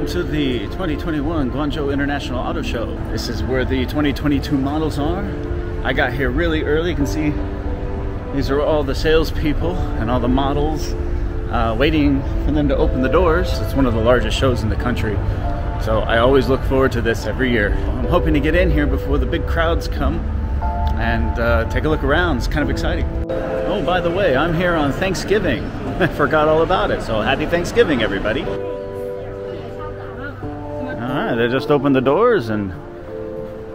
welcome to the 2021 Guangzhou International Auto Show. This is where the 2022 models are. I got here really early. You can see these are all the salespeople and all the models waiting for them to open the doors. It's one of the largest shows in the country, so I always look forward to this every year. I'm hoping to get in here before the big crowds come and take a look around. It's kind of exciting. Oh, by the way, I'm here on Thanksgiving. I forgot all about it, so happy Thanksgiving, everybody. Alright, they just opened the doors and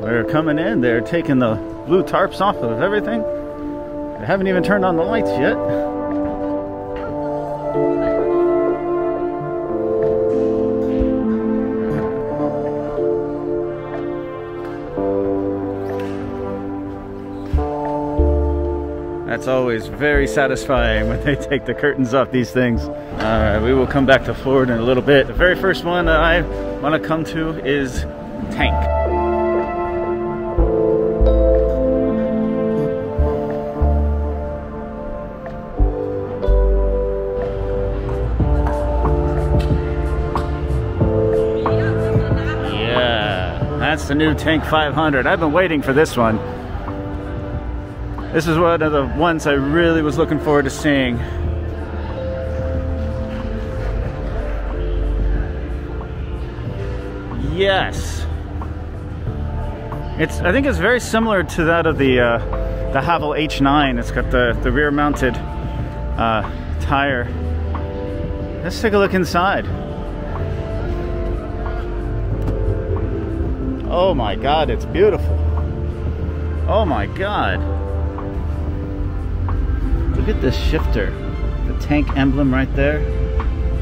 they're coming in. They're taking the blue tarps off of everything. They haven't even turned on the lights yet. That's always very satisfying when they take the curtains off these things. Alright, we will come back to Ford in a little bit. The very first one that I want to come to is Tank. Yeah, that's the new Tank 500. I've been waiting for this one. This is one of the ones I really was looking forward to seeing. Yes. I think it's very similar to that of the Haval H9. It's got the rear mounted tire. Let's take a look inside. Oh my God, it's beautiful. Oh my God. Look at this shifter, the Tank emblem right there.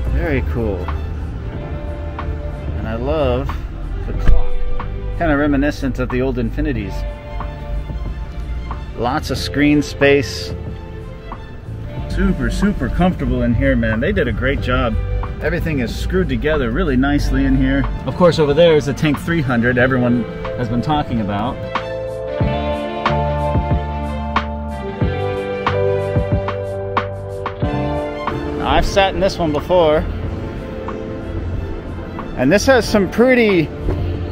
Very cool. And I love the clock, kind of reminiscent of the old Infinitis. Lots of screen space. Super comfortable in here, man. They did a great job. Everything is screwed together really nicely in here. Of course, over there is the Tank 300 everyone has been talking about. I've sat in this one before, and this has some pretty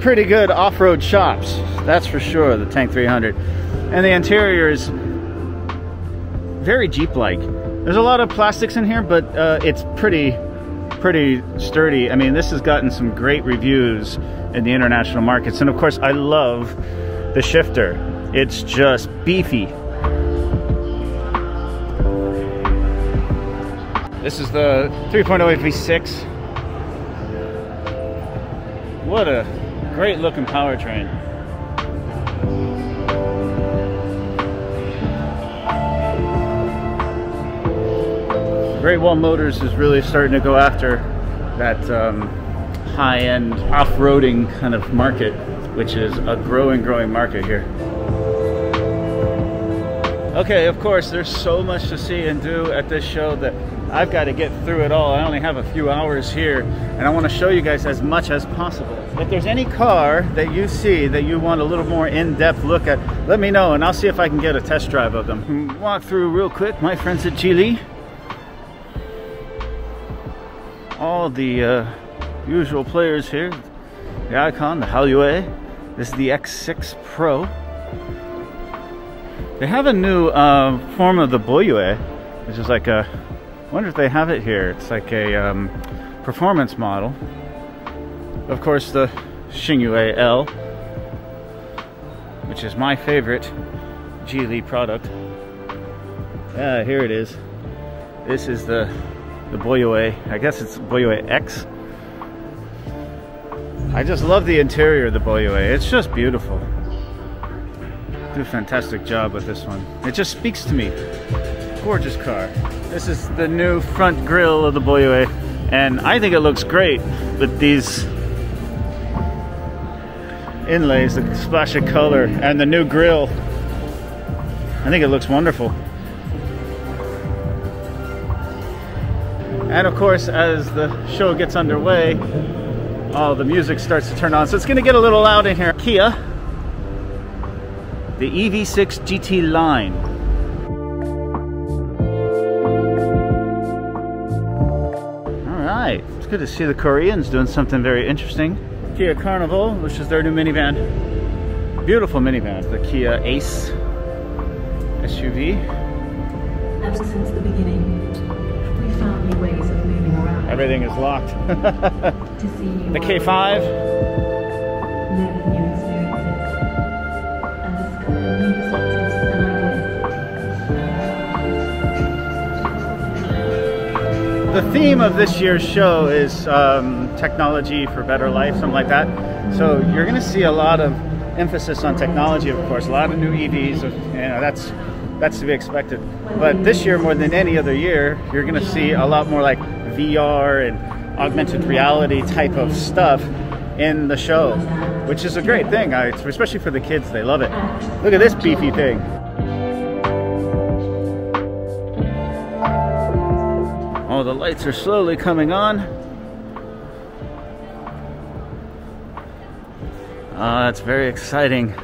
good off-road shops, that's for sure, the Tank 300. And the interior is very Jeep-like. There's a lot of plastics in here, but it's pretty sturdy. I mean, this has gotten some great reviews in the international markets. And of course, I love the shifter. It's just beefy. This is the 3.08 V6. What a great looking powertrain. Great Wall Motors is really starting to go after that high-end off-roading kind of market, which is a growing market here. Okay, of course, there's so much to see and do at this show that I've got to get through it all. I only have a few hours here, and I want to show you guys as much as possible. If there's any car that you see that you want a little more in-depth look at, let me know, and I'll see if I can get a test drive of them. Walk through real quick, my friends at Geely. All the usual players here. The Icon, the Haoyue. This is the X6 Pro. They have a new form of the Boyue, which is like a, I wonder if they have it here. It's like a performance model. Of course, the Xingyue L, which is my favorite Geely product. Yeah, here it is. This is the Boyue. I guess it's Boyue X. I just love the interior of the Boyue. It's just beautiful. Do a fantastic job with this one. It just speaks to me. Gorgeous car. This is the new front grille of the Boyue, and I think it looks great with these inlays, the splash of color, and the new grille. I think it looks wonderful. And of course, as the show gets underway, the music starts to turn on, so it's going to get a little loud in here. Kia, the EV6 GT line. All right, It's good to see the Koreans doing something very interesting. Kia Carnival, which is their new minivan. Beautiful minivan, the Kia Ace SUV. Ever since the beginning, we found new ways of moving around. Everything is locked. To see new The K5. live new experiences, and discover new perspectives and ideas. The theme of this year's show is technology for better life, something like that. So you're going to see a lot of emphasis on technology, of course, a lot of new EVs, you know, that's to be expected. But this year, more than any other year, you're going to see a lot more like VR and augmented reality type of stuff in the show, which is a great thing, especially for the kids. They love it. Look at this beefy thing. Oh, the lights are slowly coming on. That's very exciting.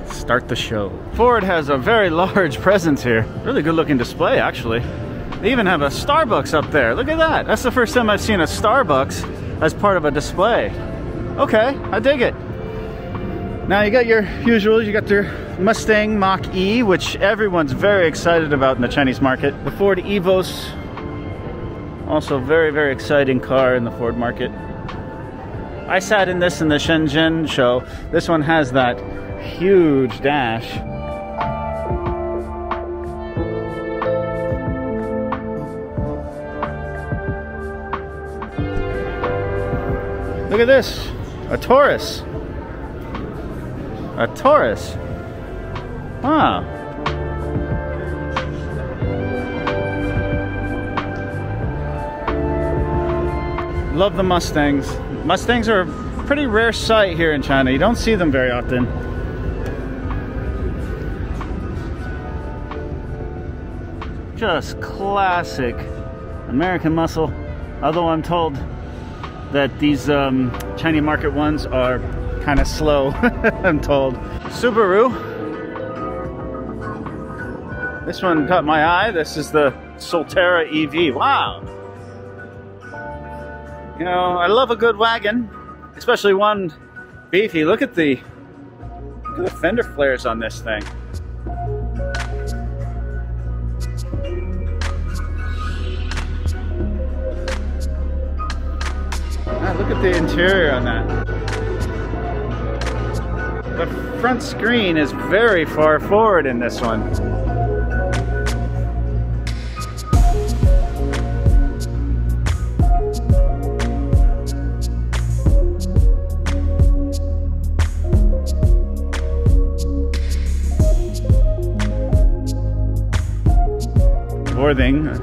Start the show. Ford has a very large presence here. Really good looking display, actually. They even have a Starbucks up there. Look at that. That's the first time I've seen a Starbucks as part of a display. Okay, I dig it. Now you got your usuals. You got your Mustang Mach-E, which everyone's very excited about in the Chinese market. The Ford Evos, also very, very exciting car in the Ford market. I sat in this in the Shenzhen show. This one has that huge dash. Look at this, a Taurus. A Taurus. Wow. Love the Mustangs. Mustangs are a pretty rare sight here in China. You don't see them very often. Just classic American muscle. Although I'm told that these Chinese market ones are kind of slow, I'm told. Subaru. This one caught my eye. This is the Solterra EV. Wow. You know, I love a good wagon, especially one beefy. Look at the fender flares on this thing. Look at the interior on that. The front screen is very far forward in this one.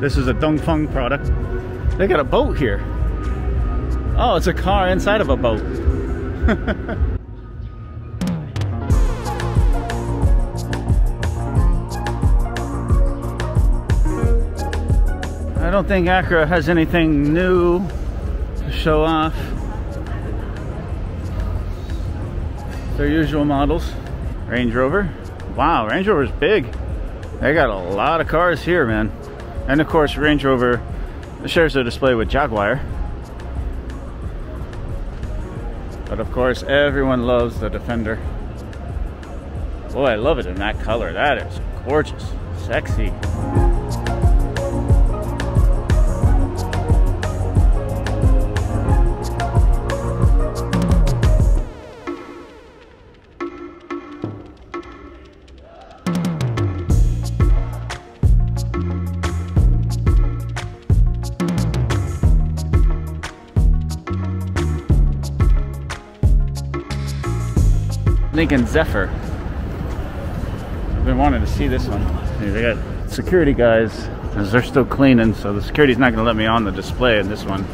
This is a Dongfeng product. They got a boat here. Oh, it's a car inside of a boat. I don't think Acura has anything new to show off. Their usual models. Range Rover. Wow, Range Rover's big. They got a lot of cars here, man. And of course, Range Rover shares a display with Jaguar. But of course, everyone loves the Defender. Boy, I love it in that color. That is gorgeous, sexy. Lincoln Zephyr. I've been wanting to see this one. They got security guys, as they're still cleaning, so the security's not going to let me on the display in this one.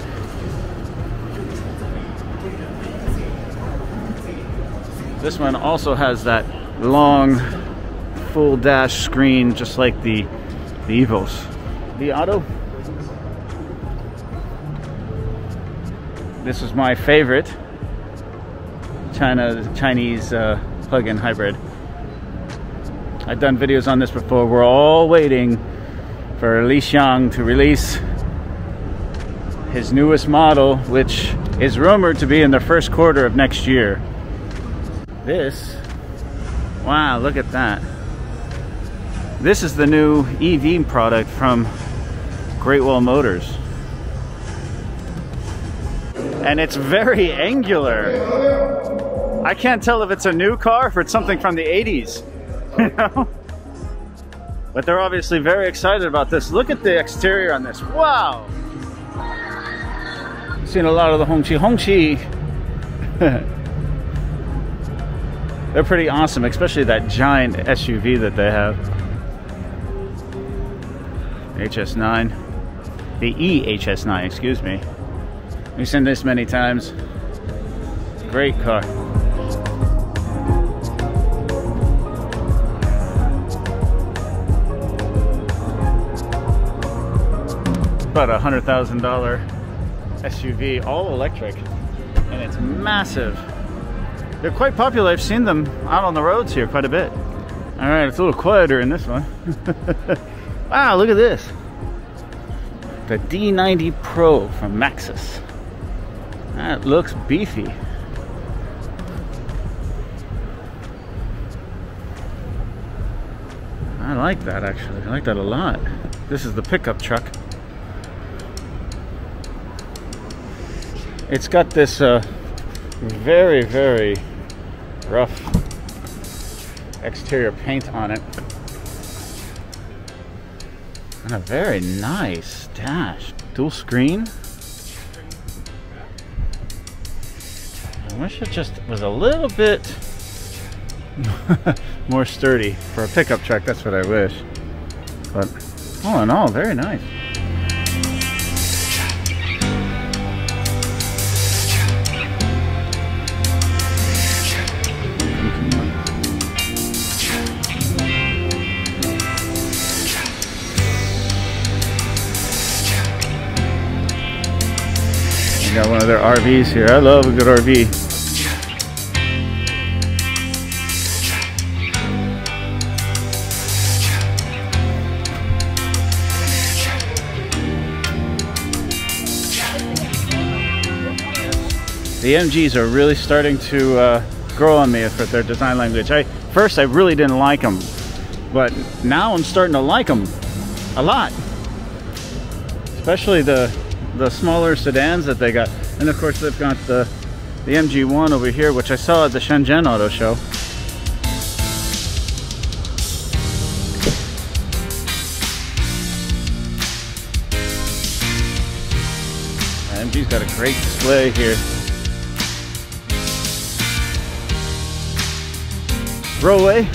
This one also has that long full dash screen, just like the Evos. The Auto. This is my favorite Chinese plug-in hybrid. I've done videos on this before. We're all waiting for Li Xiang to release his newest model, which is rumored to be in the first quarter of next year. This, wow, look at that. This is the new EV product from Great Wall Motors. And it's very angular. I can't tell if it's a new car or if it's something from the 80s. You know? But they're obviously very excited about this. Look at the exterior on this. Wow! I've seen a lot of the Hongqi. They're pretty awesome, especially that giant SUV that they have. HS9. The EHS9, excuse me. We've seen this many times. Great car. About a $100,000 SUV, all electric, and it's massive. They're quite popular. I've seen them out on the roads here quite a bit. All right, it's a little quieter in this one. Wow, look at this. The D90 Pro from Maxus. That looks beefy. I like that actually. I like that a lot. This is the pickup truck. It's got this very, very rough exterior paint on it. And a very nice dash. Dual screen. I wish it just was a little bit more sturdy for a pickup truck. That's what I wish. But all in all, very nice. We got one of their RVs here. I love a good RV. The MGs are really starting to grow on me for their design language. First I really didn't like them, but now I'm starting to like them a lot. Especially the smaller sedans that they got. And of course they've got the MG1 over here, which I saw at the Shenzhen Auto Show. MG's got a great display here. Rowe,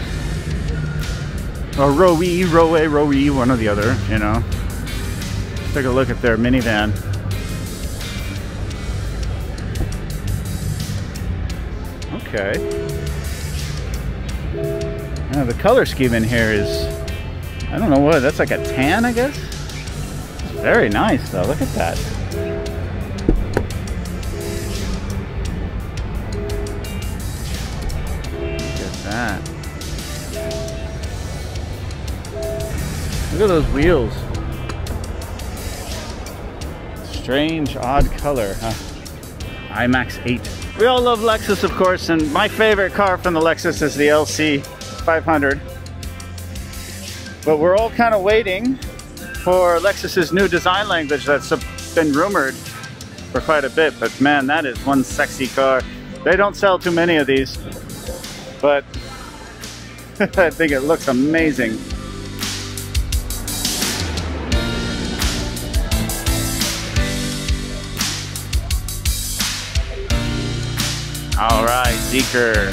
or Rowe, one or the other, you know. Let's take a look at their minivan. Okay. Now the color scheme in here is, I don't know what, that's like a tan, I guess? It's very nice though, look at that. Look at those wheels. Strange, odd color, huh? IMAX 8. We all love Lexus, of course, and my favorite car from the Lexus is the LC 500. But we're all kind of waiting for Lexus's new design language that's been rumored for quite a bit. But man, that is one sexy car. They don't sell too many of these, but I think it looks amazing. All right, Zeekr.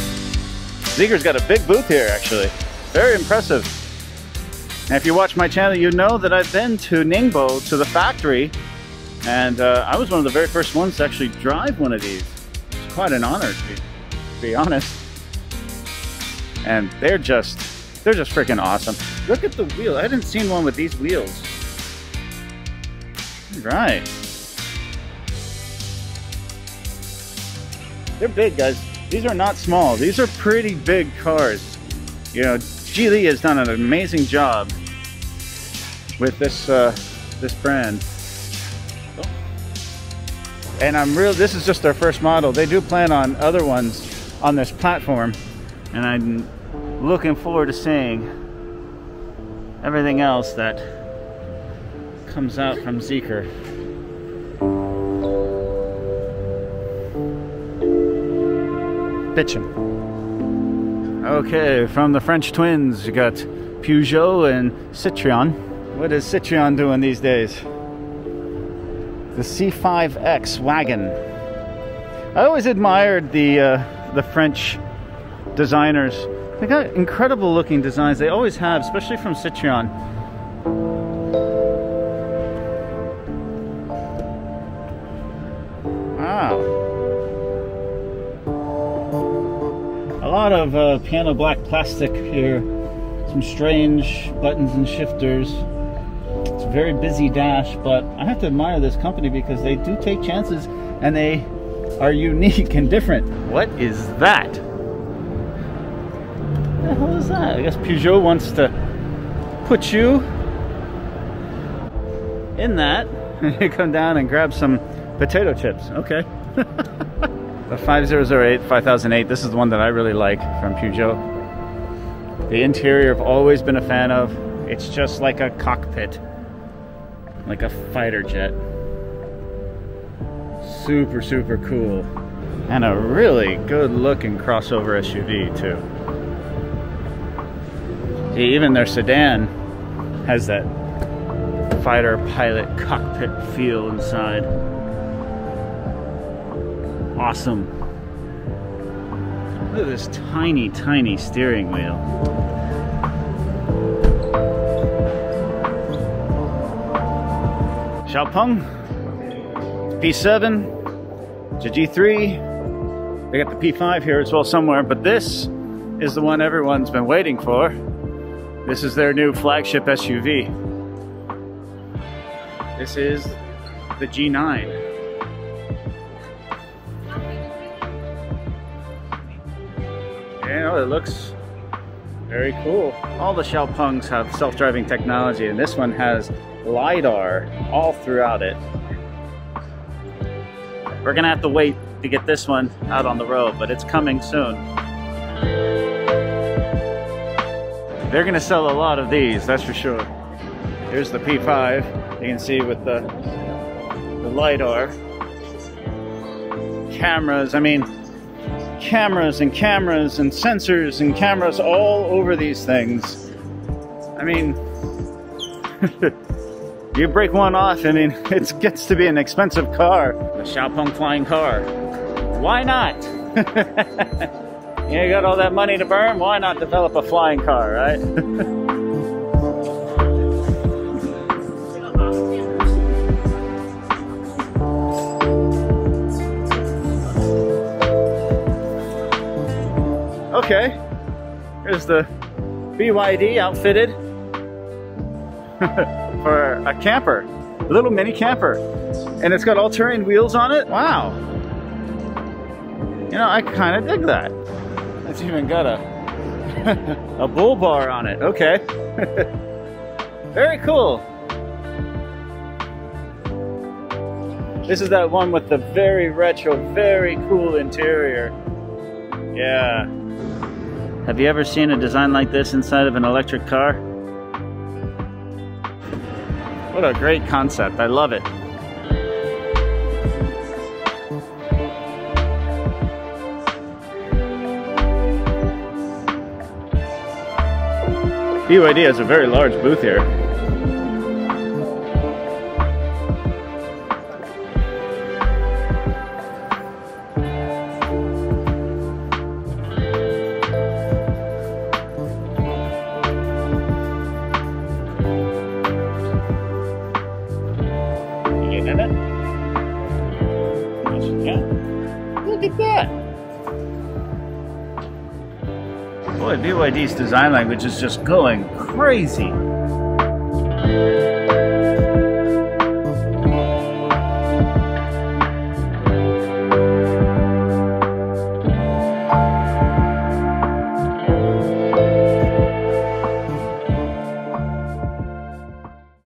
Zeekr's got a big booth here, actually. Very impressive. And if you watch my channel, you know that I've been to Ningbo, to the factory, and I was one of the very first ones to actually drive one of these. It's quite an honor, to be honest. And they're just freaking awesome. Look at the wheel. I hadn't seen one with these wheels. All right. They're big, guys. These are not small. These are pretty big cars. You know, Geely has done an amazing job with this this brand. Oh. And this is just their first model. They do plan on other ones on this platform, and I'm looking forward to seeing everything else that comes out from Zeekr. Bitchin'. Okay, from the French twins, you got Peugeot and Citroën. What is Citroën doing these days? The C5X wagon. I always admired the French designers. They got incredible looking designs. They always have, especially from Citroën. Wow. A lot of piano black plastic here. Some strange buttons and shifters. It's a very busy dash, but I have to admire this company because they do take chances and they are unique and different. What is that? What the hell is that? I guess Peugeot wants to put you in that and you come down and grab some potato chips. Okay. The 5008, 5008, this is the one that I really like from Peugeot. The interior I've always been a fan of. It's just like a cockpit, like a fighter jet. Super, super cool. And a really good looking crossover SUV too. See, even their sedan has that fighter pilot cockpit feel inside. Awesome. Look at this tiny, tiny steering wheel. Xiaopeng, P7, it's a G3. They got the P5 here as well somewhere, but this is the one everyone's been waiting for. This is their new flagship SUV. This is the G9. You know, it looks very cool. All the Xiaopengs have self-driving technology, and this one has LiDAR all throughout it. We're gonna have to wait to get this one out on the road, but it's coming soon. They're gonna sell a lot of these, that's for sure. Here's the P5, you can see with the LiDAR. Cameras, I mean, cameras and cameras and sensors and cameras all over these things. I mean, you break one off, I mean, it gets to be an expensive car. A Xiaopeng flying car. Why not? You got all that money to burn, why not develop a flying car, right? Okay, here's the BYD outfitted for a camper, a little mini camper, and it's got all-terrain wheels on it. Wow, you know, I kind of dig that. It's even got a bull bar on it. Okay. Very cool. This is that one with the very retro, very cool interior. Yeah. Have you ever seen a design like this inside of an electric car? What a great concept. I love it. BYD has a very large booth here. Look at that! Boy, BYD's design language is just going crazy.